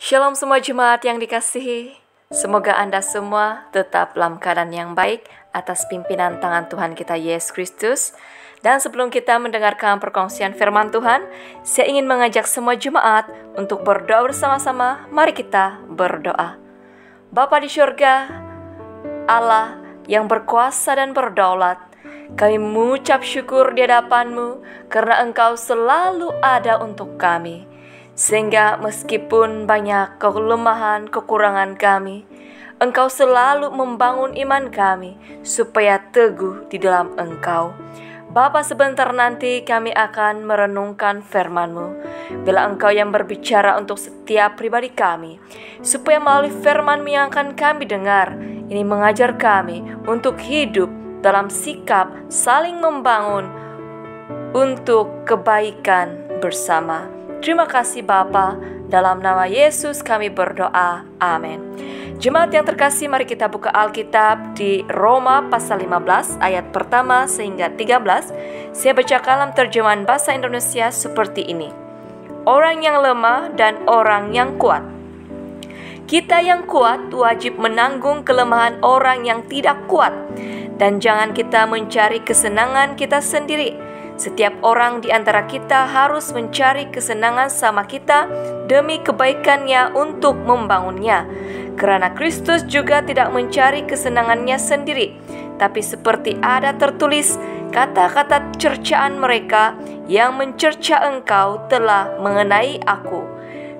Shalom semua jemaat yang dikasihi. Semoga Anda semua tetap dalam keadaan yang baik atas pimpinan tangan Tuhan kita Yesus Kristus. Dan sebelum kita mendengarkan perkongsian firman Tuhan, saya ingin mengajak semua jemaat untuk berdoa bersama-sama. Mari kita berdoa. Bapa di surga, Allah yang berkuasa dan berdaulat, kami mengucap syukur di hadapan-Mu karena Engkau selalu ada untuk kami. Sehingga meskipun banyak kelemahan, kekurangan kami, Engkau selalu membangun iman kami supaya teguh di dalam Engkau. Bapa, sebentar nanti kami akan merenungkan firman-Mu. Bila Engkau yang berbicara untuk setiap pribadi kami, supaya melalui firman-Mu yang akan kami dengar, ini mengajar kami untuk hidup dalam sikap saling membangun untuk kebaikan bersama. Terima kasih Bapa, dalam nama Yesus kami berdoa, amin. Jemaat yang terkasih, mari kita buka Alkitab di Roma pasal 15 ayat pertama sehingga 13. Saya baca dalam terjemahan bahasa Indonesia seperti ini. Orang yang lemah dan orang yang kuat. Kita yang kuat wajib menanggung kelemahan orang yang tidak kuat. Dan jangan kita mencari kesenangan kita sendiri. Setiap orang di antara kita harus mencari kesenangan sama kita demi kebaikannya untuk membangunnya. Karena Kristus juga tidak mencari kesenangannya sendiri, tapi seperti ada tertulis, kata-kata cercaan mereka yang mencerca engkau telah mengenai aku.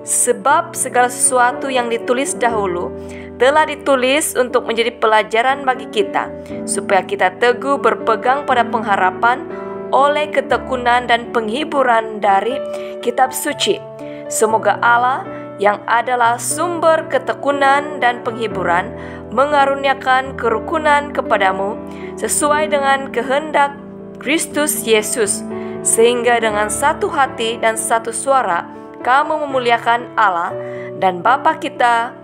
Sebab segala sesuatu yang ditulis dahulu telah ditulis untuk menjadi pelajaran bagi kita, supaya kita teguh berpegang pada pengharapan oleh ketekunan dan penghiburan dari kitab suci. Semoga Allah yang adalah sumber ketekunan dan penghiburan mengaruniakan kerukunan kepadamu sesuai dengan kehendak Kristus Yesus, sehingga dengan satu hati dan satu suara kamu memuliakan Allah dan Bapa kita,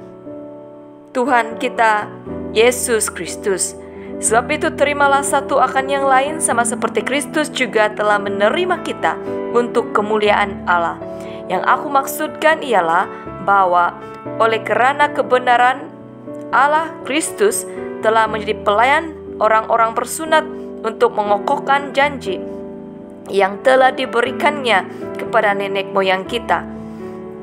Tuhan kita Yesus Kristus. Sebab itu terimalah satu akan yang lain, sama seperti Kristus juga telah menerima kita untuk kemuliaan Allah. Yang aku maksudkan ialah bahwa oleh kerana kebenaran Allah, Kristus telah menjadi pelayan orang-orang bersunat untuk mengokohkan janji yang telah diberikannya kepada nenek moyang kita,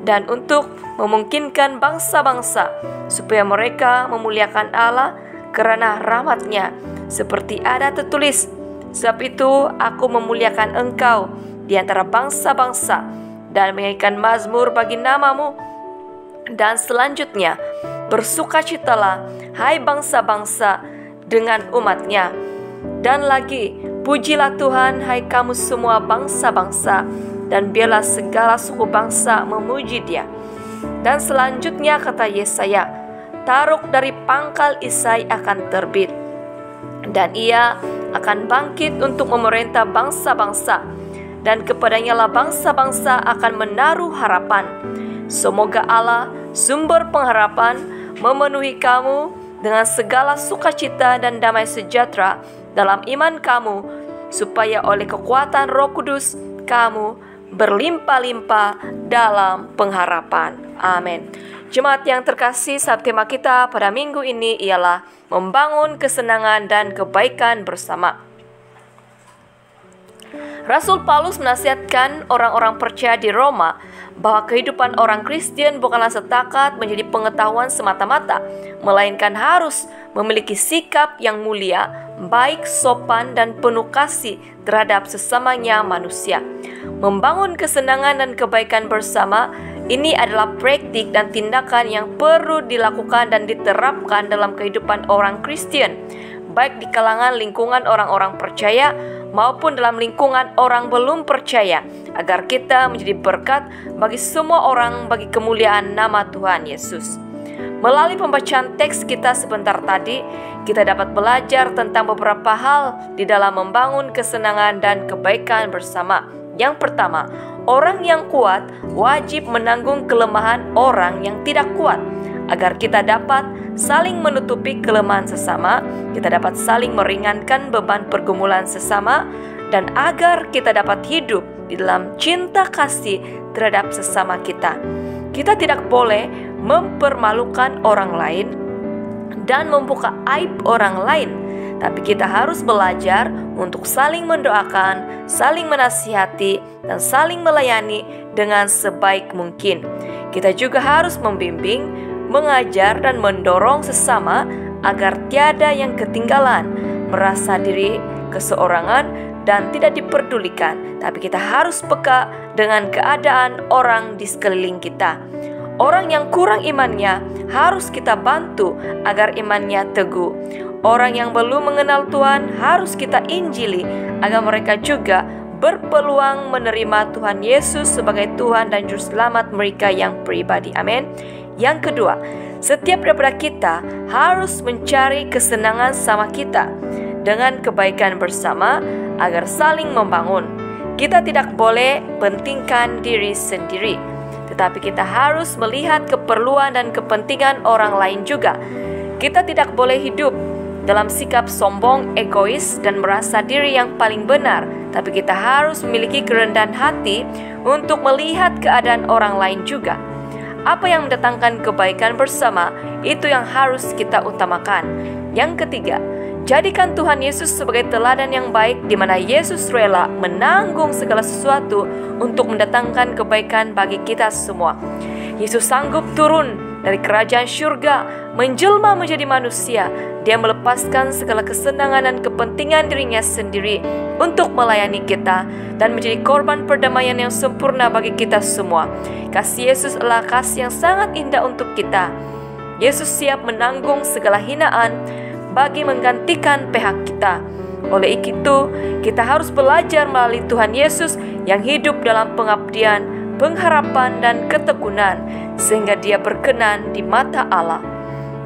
dan untuk memungkinkan bangsa-bangsa supaya mereka memuliakan Allah kerana rahmat-Nya, seperti ada tertulis, sebab itu aku memuliakan engkau di antara bangsa-bangsa dan menyanyikan mazmur bagi namamu. Dan selanjutnya, bersukacitalah hai bangsa-bangsa dengan umat-Nya. Dan lagi, pujilah Tuhan hai kamu semua bangsa-bangsa, dan biarlah segala suku bangsa memuji Dia. Dan selanjutnya kata Yesaya, Taruk dari pangkal Isai akan terbit, dan ia akan bangkit untuk memerintah bangsa-bangsa, dan kepadanya lah bangsa-bangsa akan menaruh harapan. Semoga Allah, sumber pengharapan, memenuhi kamu dengan segala sukacita dan damai sejahtera dalam iman kamu, supaya oleh kekuatan Roh Kudus kamu berlimpah-limpah dalam pengharapan. Amin. Jemaat yang terkasih, tema kita pada minggu ini ialah membangun kesenangan dan kebaikan bersama. Rasul Paulus menasihatkan orang-orang percaya di Roma bahwa kehidupan orang Kristen bukanlah setakat menjadi pengetahuan semata-mata, melainkan harus memiliki sikap yang mulia, baik, sopan, dan penuh kasih terhadap sesamanya manusia. Membangun kesenangan dan kebaikan bersama ini adalah praktik dan tindakan yang perlu dilakukan dan diterapkan dalam kehidupan orang Kristen, baik di kalangan lingkungan orang-orang percaya maupun dalam lingkungan orang belum percaya, agar kita menjadi berkat bagi semua orang bagi kemuliaan nama Tuhan Yesus. Melalui pembacaan teks kita sebentar tadi, kita dapat belajar tentang beberapa hal di dalam membangun kesenangan dan kebaikan bersama. Yang pertama, orang yang kuat wajib menanggung kelemahan orang yang tidak kuat, agar kita dapat saling menutupi kelemahan sesama, kita dapat saling meringankan beban pergumulan sesama, dan agar kita dapat hidup di dalam cinta kasih terhadap sesama kita. Kita tidak boleh mempermalukan orang lain dan membuka aib orang lain. Tapi kita harus belajar untuk saling mendoakan, saling menasihati, dan saling melayani dengan sebaik mungkin. Kita juga harus membimbing, mengajar, dan mendorong sesama agar tiada yang ketinggalan, merasa diri keseorangan, dan tidak diperdulikan. Tapi kita harus peka dengan keadaan orang di sekeliling kita. Orang yang kurang imannya harus kita bantu agar imannya teguh. Orang yang belum mengenal Tuhan harus kita injili agar mereka juga berpeluang menerima Tuhan Yesus sebagai Tuhan dan Juru Selamat mereka yang pribadi. Amin. Yang kedua, setiap daripada kita harus mencari kesenangan sama kita dengan kebaikan bersama agar saling membangun. Kita tidak boleh pentingkan diri sendiri, tetapi kita harus melihat keperluan dan kepentingan orang lain juga. Kita tidak boleh hidup dalam sikap sombong, egois, dan merasa diri yang paling benar. Tapi kita harus memiliki kerendahan hati untuk melihat keadaan orang lain juga. Apa yang mendatangkan kebaikan bersama, itu yang harus kita utamakan. Yang ketiga, jadikan Tuhan Yesus sebagai teladan yang baik, di mana Yesus rela menanggung segala sesuatu untuk mendatangkan kebaikan bagi kita semua. Yesus sanggup turun dari kerajaan surga, menjelma menjadi manusia. Dia melepaskan segala kesenangan dan kepentingan dirinya sendiri untuk melayani kita dan menjadi korban perdamaian yang sempurna bagi kita semua. Kasih Yesus adalah kasih yang sangat indah untuk kita. Yesus siap menanggung segala hinaan bagi menggantikan pihak kita. Oleh itu, kita harus belajar melalui Tuhan Yesus yang hidup dalam pengabdian, pengharapan, dan ketekunan, sehingga Dia berkenan di mata Allah.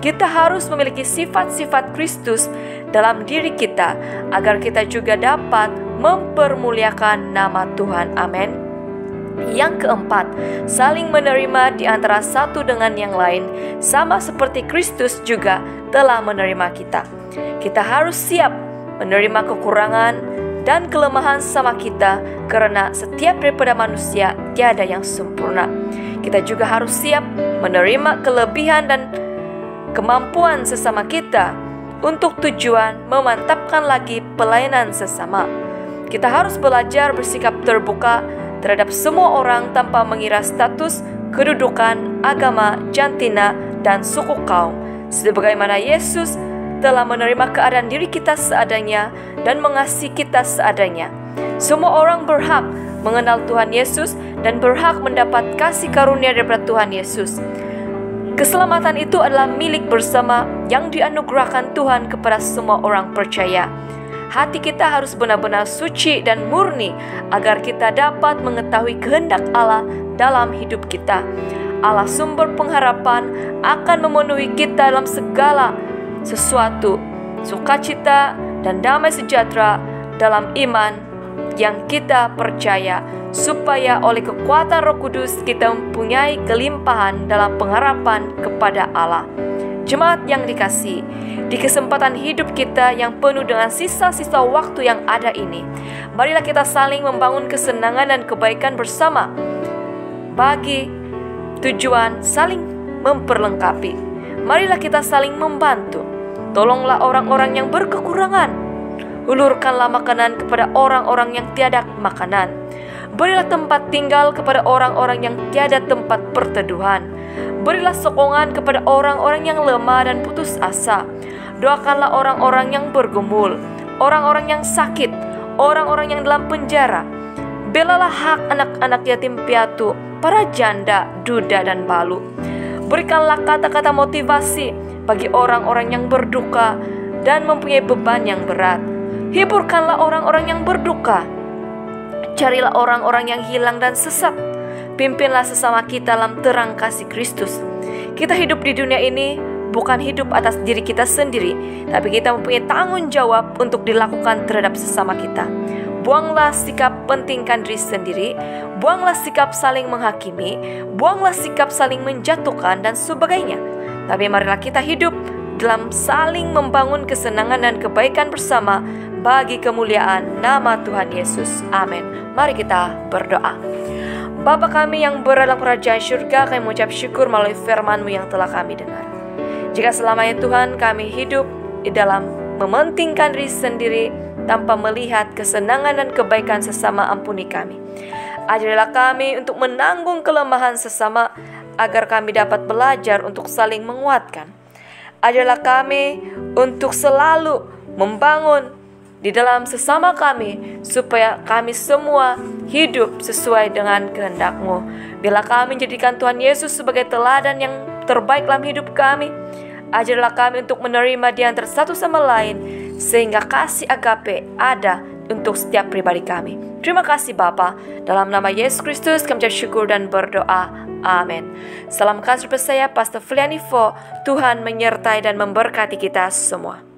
Kita harus memiliki sifat-sifat Kristus dalam diri kita agar kita juga dapat mempermuliakan nama Tuhan. Amin. Yang keempat, saling menerima di antara satu dengan yang lain, sama seperti Kristus juga telah menerima kita. Kita harus siap menerima kekurangan dan kelemahan sama kita, karena setiap daripada manusia tiada yang sempurna. Kita juga harus siap menerima kelebihan dan kemampuan sesama kita untuk tujuan memantapkan lagi pelayanan sesama. Kita harus belajar bersikap terbuka terhadap semua orang tanpa mengira status, kedudukan, agama, jantina, dan suku kaum. Sebagaimana Yesus telah menerima keadaan diri kita seadanya dan mengasihi kita seadanya. Semua orang berhak mengenal Tuhan Yesus dan berhak mendapat kasih karunia daripada Tuhan Yesus. Keselamatan itu adalah milik bersama yang dianugerahkan Tuhan kepada semua orang percaya. Hati kita harus benar-benar suci dan murni agar kita dapat mengetahui kehendak Allah dalam hidup kita. Allah sumber pengharapan akan memenuhi kita dalam segala sesuatu, sukacita dan damai sejahtera dalam iman yang kita percaya, supaya oleh kekuatan Roh Kudus kita mempunyai kelimpahan dalam pengharapan kepada Allah. Jemaat yang dikasihi, di kesempatan hidup kita yang penuh dengan sisa-sisa waktu yang ada ini, marilah kita saling membangun kesenangan dan kebaikan bersama bagi tujuan saling memperlengkapi. Marilah kita saling membantu. Tolonglah orang-orang yang berkekurangan. Ulurkanlah makanan kepada orang-orang yang tiada makanan. Berilah tempat tinggal kepada orang-orang yang tiada tempat perteduhan. Berilah sokongan kepada orang-orang yang lemah dan putus asa. Doakanlah orang-orang yang bergumul, orang-orang yang sakit, orang-orang yang dalam penjara. Belalah hak anak-anak yatim piatu, para janda, duda, dan balu. Berikanlah kata-kata motivasi bagi orang-orang yang berduka dan mempunyai beban yang berat. Hiburkanlah orang-orang yang berduka. Carilah orang-orang yang hilang dan sesat. Pimpinlah sesama kita dalam terang kasih Kristus. Kita hidup di dunia ini bukan hidup atas diri kita sendiri, tapi kita mempunyai tanggung jawab untuk dilakukan terhadap sesama kita. Buanglah sikap pentingkan diri sendiri, buanglah sikap saling menghakimi, buanglah sikap saling menjatuhkan dan sebagainya. Tapi marilah kita hidup dalam saling membangun kesenangan dan kebaikan bersama bagi kemuliaan nama Tuhan Yesus. Amin. Mari kita berdoa. Bapa kami yang berada dalam kerajaan surga, kami mengucap syukur melalui firman-Mu yang telah kami dengar. Jika selama ini Tuhan kami hidup di dalam mementingkan diri sendiri tanpa melihat kesenangan dan kebaikan sesama, ampuni kami. Ajarilah kami untuk menanggung kelemahan sesama agar kami dapat belajar untuk saling menguatkan. Ajarilah kami untuk selalu membangun di dalam sesama kami, supaya kami semua hidup sesuai dengan kehendak-Mu. Bila kami menjadikan Tuhan Yesus sebagai teladan yang terbaik dalam hidup kami, ajarlah kami untuk menerima di antara satu sama lain, sehingga kasih agape ada untuk setiap pribadi kami. Terima kasih Bapa, dalam nama Yesus Kristus kami ucap syukur dan berdoa. Amin. Salam kasih saya, Pastor Fliani Fo. Tuhan menyertai dan memberkati kita semua.